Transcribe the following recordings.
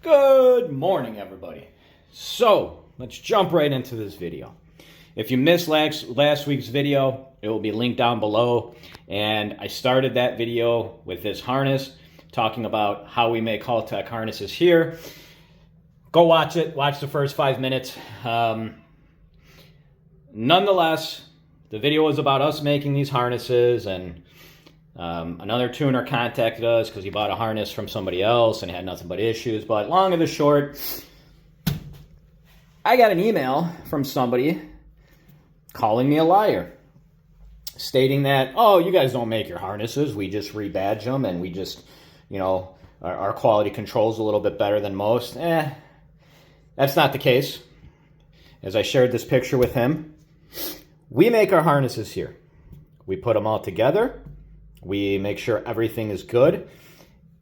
Good morning, everybody. So let's jump right into this video. If you missed last week's video, it will be linked down below. And I started that video with this harness, talking about how we make Haltech harnesses here. Go watch it. Watch the first 5 minutes. Nonetheless, the video was about us making these harnesses, and another tuner contacted us because he bought a harness from somebody else and had nothing but issues. But long and the short, I got an email from somebody calling me a liar, stating that, oh, you guys don't make your harnesses, we just rebadge them, and we just, our quality control's a little bit better than most. That's not the case. As I shared this picture with him, we make our harnesses here. We put them all together. We make sure everything is good.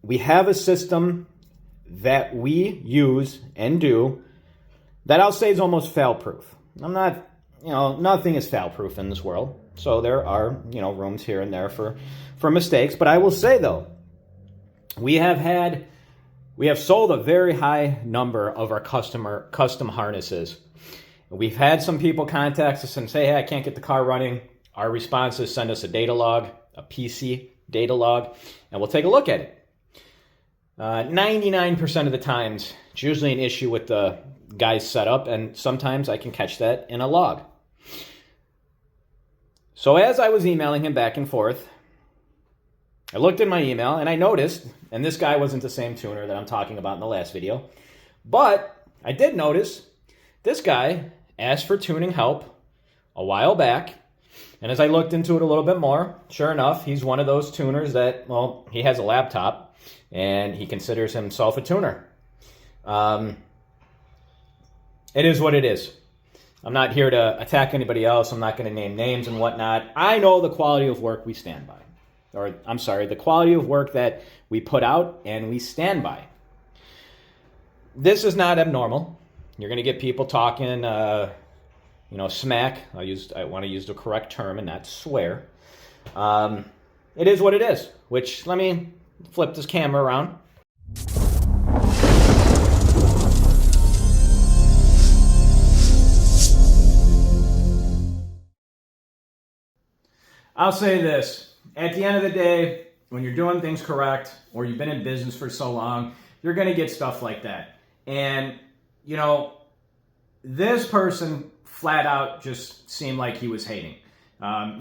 We have a system that we use and do that I'll say is almost fail-proof. I'm not, nothing is fail-proof in this world. So there are, rooms here and there for mistakes. But I will say, though, we have sold a very high number of our custom harnesses. We've had some people contact us and say, hey, I can't get the car running. Our response is send us a data log, a PC data log, and we'll take a look at it. 99% of the times, it's usually an issue with the guy's setup, and sometimes I can catch that in a log. So as I was emailing him back and forth, I looked in my email and I noticed, and this guy wasn't the same tuner that I'm talking about in the last video, but I did notice this guy asked for tuning help a while back. And as I looked into it a little bit more, sure enough, he's one of those tuners that, well, he has a laptop and he considers himself a tuner. It is what it is. I'm not here to attack anybody else. I'm not going to name names and whatnot. I know the quality of work we stand by. Or, I'm sorry, the quality of work that we put out and we stand by. This is not abnormal. You're going to get people talking, smack. I want to use the correct term and not swear. It is what it is, which, let me flip this camera around. I'll say this. At the end of the day, when you're doing things correct, or you've been in business for so long, you're going to get stuff like that. And, this person flat out just seemed like he was hating.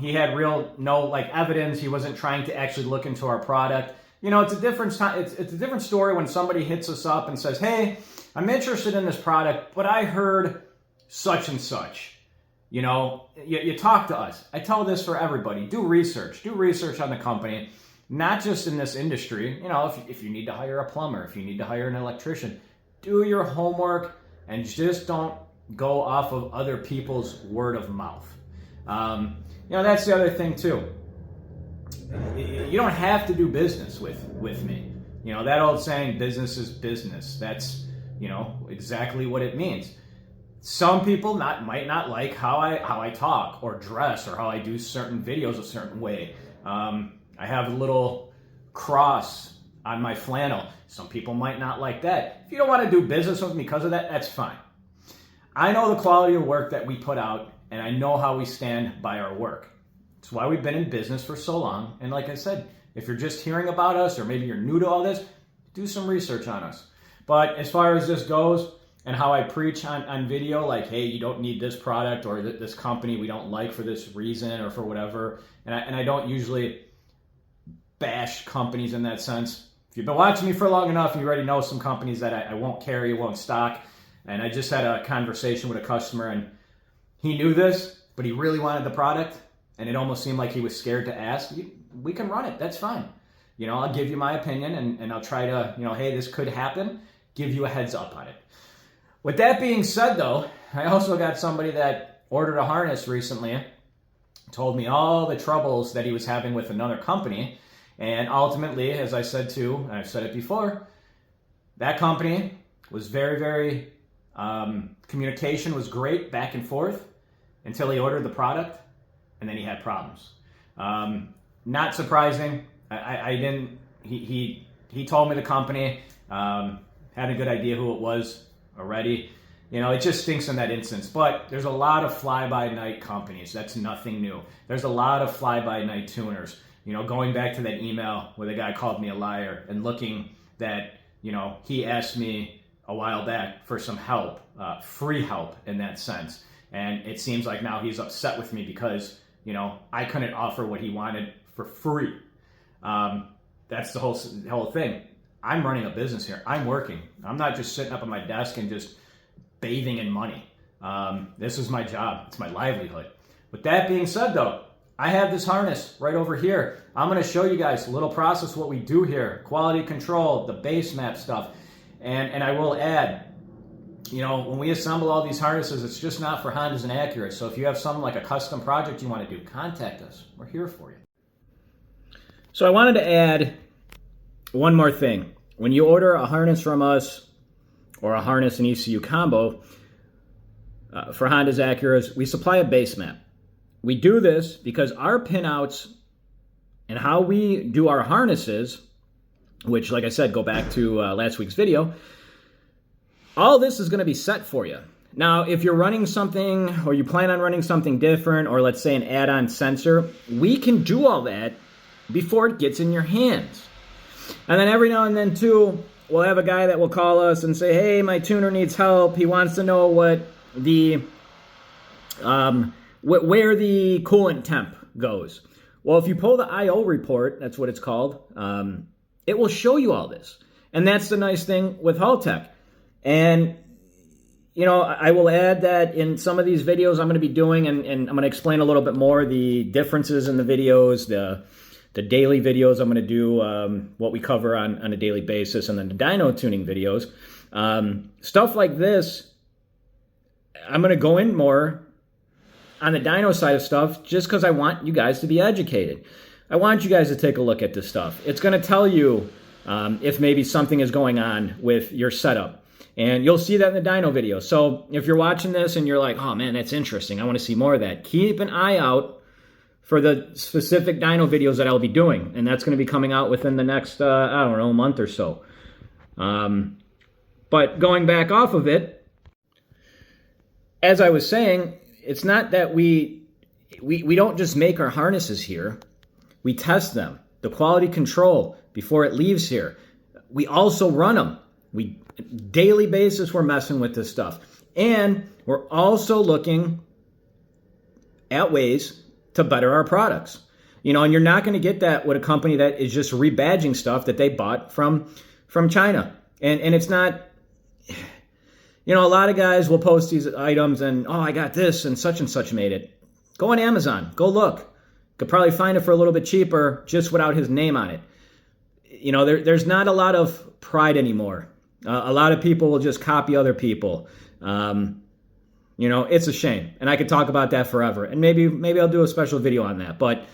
He had no evidence. He wasn't trying to actually look into our product. It's a different it's a different story when somebody hits us up and says, hey, I'm interested in this product, but I heard such and such. You talk to us. I tell this for everybody. Do research on the company, not just in this industry. If you need to hire a plumber, if you need to hire an electrician, do your homework and just don't go off of other people's word of mouth. That's the other thing too. You don't have to do business with me. That old saying, business is business. That's, exactly what it means. Some people might not like how I talk or dress or how I do certain videos a certain way. I have a little cross on my flannel. Some people might not like that. If you don't want to do business with me because of that, that's fine. I know the quality of work that we put out, and I know how we stand by our work. It's why we've been in business for so long. And like I said, if you're just hearing about us or maybe you're new to all this, do some research on us. But as far as this goes, and how I preach on video, like, hey, you don't need this product or this company we don't like for this reason or for whatever. And I don't usually bash companies in that sense. If you've been watching me for long enough, you already know some companies that I won't carry, won't stock. And I just had a conversation with a customer, and he knew this, but he really wanted the product. And it almost seemed like he was scared to ask. We can run it. That's fine. I'll give you my opinion, and I'll try to, hey, this could happen. Give you a heads up on it. With that being said, though, I also got somebody that ordered a harness recently, told me all the troubles that he was having with another company, and ultimately, as I said too, and I've said it before, that company was very, very, communication was great back and forth until he ordered the product, and then he had problems. Not surprising. I didn't, he told me the company, had a good idea who it was already. You know, it just stinks in that instance. But there's a lot of fly-by-night companies. That's nothing new. There's a lot of fly-by-night tuners. You know, going back to that email where the guy called me a liar and looking that, you know, he asked me a while back for some help, free help in that sense. And it seems like now he's upset with me because, you know, I couldn't offer what he wanted for free. That's the whole thing. I'm running a business here. I'm working. I'm not just sitting up at my desk and just bathing in money. This is my job. It's my livelihood. With that being said, though, I have this harness right over here. I'm going to show you guys a little process what we do here, quality control, the base map stuff. And I will add, you know, when we assemble all these harnesses, it's just not for Hondas and Acuras. So if you have something like a custom project you want to do, contact us. We're here for you. So I wanted to add one more thing. When you order a harness from us or a harness and ECU combo for Hondas, Acuras, we supply a base map. We do this because our pinouts and how we do our harnesses, which, like I said, go back to last week's video, all this is going to be set for you. Now, if you're running something or you plan on running something different, or let's say an add-on sensor, we can do all that before it gets in your hands. And then every now and then, too, we'll have a guy that will call us and say, hey, my tuner needs help. He wants to know what the where the coolant temp goes. Well, if you pull the I/O report, that's what it's called, it will show you all this. And that's the nice thing with Haltech. And, you know, I will add that in some of these videos I'm going to be doing, and I'm going to explain a little bit more the differences in the videos, the daily videos I'm going to do, what we cover on a daily basis, and then the dyno tuning videos. Stuff like this, I'm going to go in more on the dyno side of stuff just because I want you guys to be educated. I want you guys to take a look at this stuff. It's going to tell you if maybe something is going on with your setup. And you'll see that in the dyno video. So if you're watching this and you're like, oh man, that's interesting, I want to see more of that, keep an eye out for the specific dyno videos that I'll be doing. And that's going to be coming out within the next, I don't know, month or so. But going back off of it, as I was saying, it's not that we don't just make our harnesses here. We test them, the quality control before it leaves here. We also run them. Daily basis, we're messing with this stuff. And we're also looking at ways to better our products. You know, and you're not going to get that with a company that is just rebadging stuff that they bought from China. And it's not, you know, a lot of guys will post these items and, oh, I got this and such made it. Go on Amazon. Go look. You could probably find it for a little bit cheaper just without his name on it. You know, there's not a lot of pride anymore. A lot of people will just copy other people. You know, it's a shame. And I could talk about that forever. And maybe I'll do a special video on that. But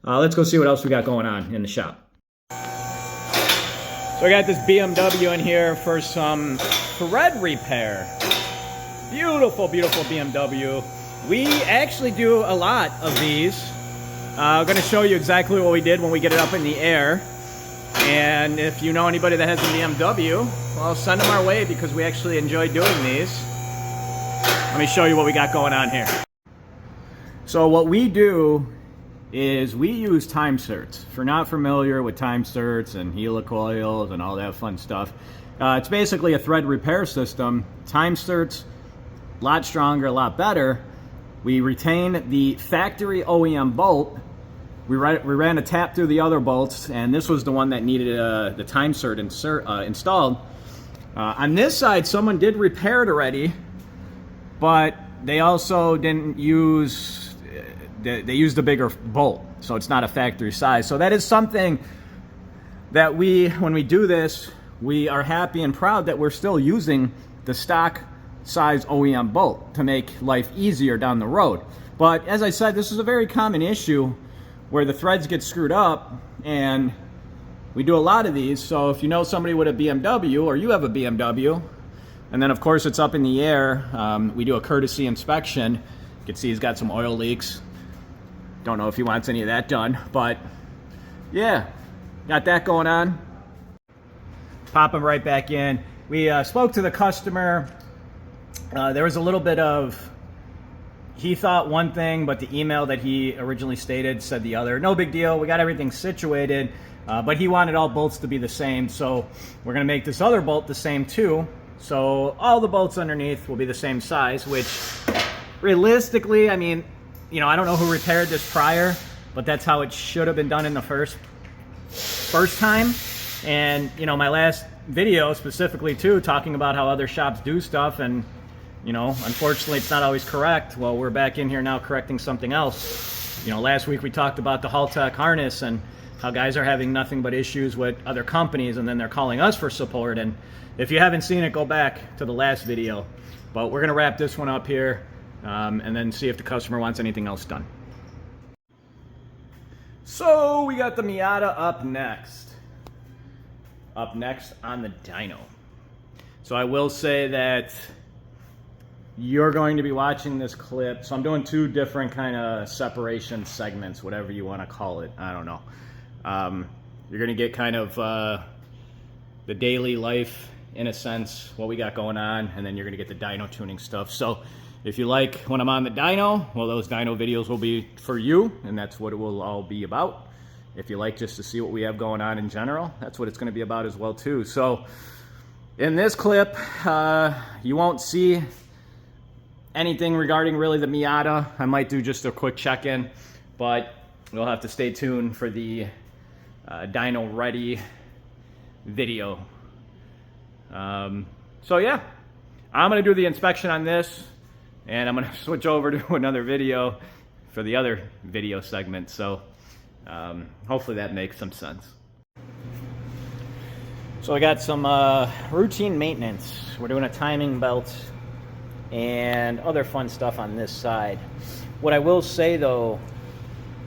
let's go see what else we got going on in the shop. So I got this BMW in here for some thread repair. Beautiful, beautiful BMW. We actually do a lot of these. I'm going to show you exactly what we did when we get it up in the air. And if you know anybody that has a BMW, well, send them our way because we actually enjoy doing these. Let me show you what we got going on here. So what we do is we use time certs. If you're not familiar with time certs and helicoils and all that fun stuff, it's basically a thread repair system. Time certs, a lot stronger, a lot better. We retain the factory OEM bolt. We ran a tap through the other bolts, and this was the one that needed the time cert installed. On this side, someone did repair it already, but they also didn't use, they used a bigger bolt, so it's not a factory size. So that is something that when we do this, we are happy and proud that we're still using the stock size OEM bolt to make life easier down the road. But as I said, this is a very common issue where the threads get screwed up, and we do a lot of these. So if you know somebody with a BMW, or you have a BMW, and then of course it's up in the air, we do a courtesy inspection. You can see he's got some oil leaks. Don't know if he wants any of that done, but yeah, got that going on. Pop them right back in. we spoke to the customer. There was a little bit of, he thought one thing, but the email that he originally stated said the other. No big deal. We got everything situated, but he wanted all bolts to be the same. So we're going to make this other bolt the same too. So all the bolts underneath will be the same size, which realistically, I mean, you know, I don't know who repaired this prior, but that's how it should have been done in the first time. And, you know, my last video specifically too, talking about how other shops do stuff, and, you know, unfortunately it's not always correct. Well, we're back in here now correcting something else. You know, last week we talked about the Haltech harness and how guys are having nothing but issues with other companies, and then they're calling us for support. And if you haven't seen it, go back to the last video. But we're going to wrap this one up here and then see if the customer wants anything else done. So we got the Miata up next. Up next on the dyno. So I will say that you're going to be watching this clip. So I'm doing two different kind of separation segments, whatever you want to call it. I don't know. You're going to get kind of the daily life, in a sense, what we got going on, and then you're going to get the dyno tuning stuff. So if you like when I'm on the dyno, well, those dyno videos will be for you, and that's what it will all be about. If you like just to see what we have going on in general, that's what it's going to be about as well too. So in this clip, you won't see anything regarding really the Miata. I might do just a quick check-in, but you'll have to stay tuned for the dyno ready video. So yeah, I'm going to do the inspection on this, and I'm going to switch over to another video for the other video segment. So hopefully that makes some sense. So I got some routine maintenance. We're doing a timing belt and other fun stuff on this side. What I will say though,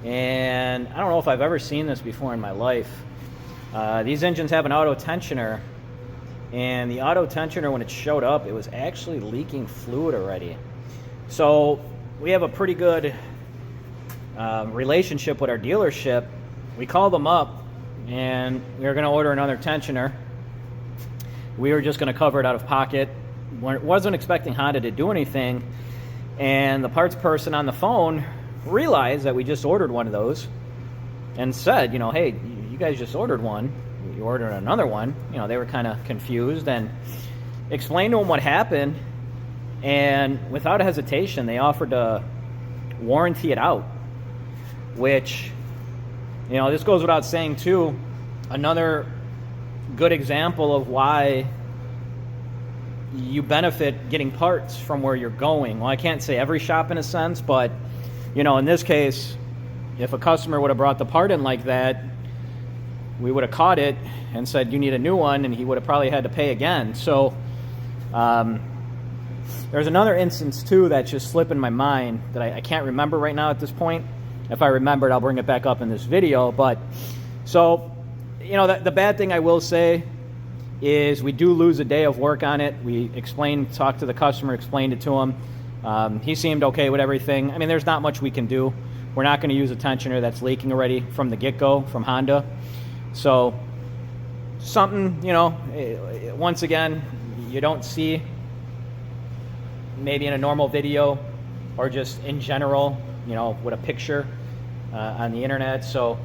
and I don't know if I've ever seen this before in my life, these engines have an auto tensioner, and the auto tensioner, when it showed up, it was actually leaking fluid already. So we have a pretty good relationship with our dealership. We called them up and we were going to order another tensioner. We were just going to cover it out of pocket. Wasn't expecting Honda to do anything, and the parts person on the phone realized that we just ordered one of those and said, you know, hey, you guys just ordered one, you ordered another one. You know, they were kind of confused, and explained to them what happened, and without hesitation they offered to warranty it out. Which, you know, this goes without saying too, another good example of why you benefit getting parts from where you're going. Well, I can't say every shop in a sense, but, you know, in this case, if a customer would have brought the part in like that, we would have caught it and said, you need a new one, and he would have probably had to pay again. So there's another instance too that's just slipping my mind that I can't remember right now at this point. If I remember it, I'll bring it back up in this video. But so, you know, the bad thing I will say is we do lose a day of work on it. We talked to the customer, explained it to him. He seemed okay with everything. I mean, there's not much we can do. We're not going to use a tensioner that's leaking already from the get-go from Honda. So something, you know, once again, you don't see maybe in a normal video or just in general, you know, with a picture on the internet. So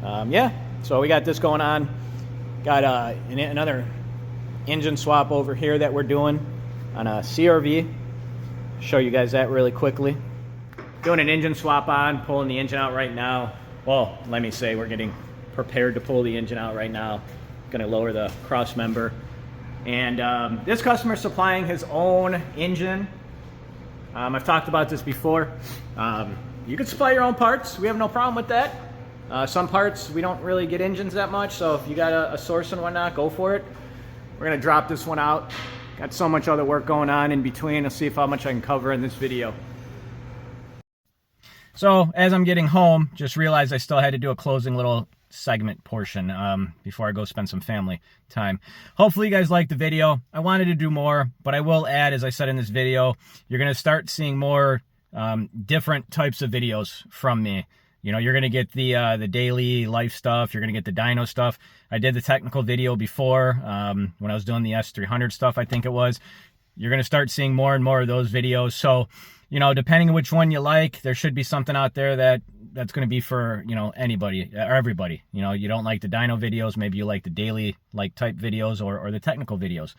yeah, so we got this going on. Got another engine swap over here that we're doing on a CRV. Show you guys that really quickly. Doing an engine swap on, pulling the engine out right now. Well, let me say we're getting prepared to pull the engine out right now. Gonna lower the cross member. And this customer is supplying his own engine. I've talked about this before. You can supply your own parts. We have no problem with that. Some parts, we don't really get engines that much, so if you got a source and whatnot, go for it. We're gonna drop this one out. Got so much other work going on in between. I'll see how much I can cover in this video. So as I'm getting home, just realized I still had to do a closing little segment portion before I go spend some family time. Hopefully you guys liked the video. I wanted to do more, but I will add, as I said in this video, you're going to start seeing more different types of videos from me. You know, you're going to get the daily life stuff. You're going to get the dyno stuff. I did the technical video before when I was doing the S300 stuff, I think it was. You're going to start seeing more and more of those videos. So, you know, depending on which one you like, there should be something out there that's going to be for, you know, anybody or everybody. You know, you don't like the dyno videos, maybe you like the daily like type videos or the technical videos.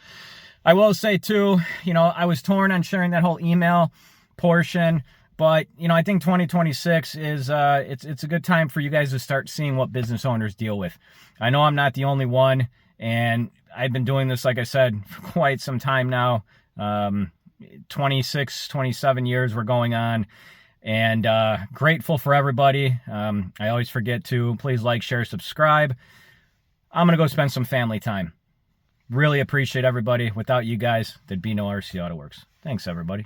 I will say too, you know, I was torn on sharing that whole email portion, but, you know, I think 2026 is, it's a good time for you guys to start seeing what business owners deal with. I know I'm not the only one, and I've been doing this, like I said, for quite some time now. 26, 27 years we're going on, and grateful for everybody. I always forget to please like, share, subscribe. I'm going to go spend some family time. Really appreciate everybody. Without you guys, there'd be no RC Auto Works. Thanks, everybody.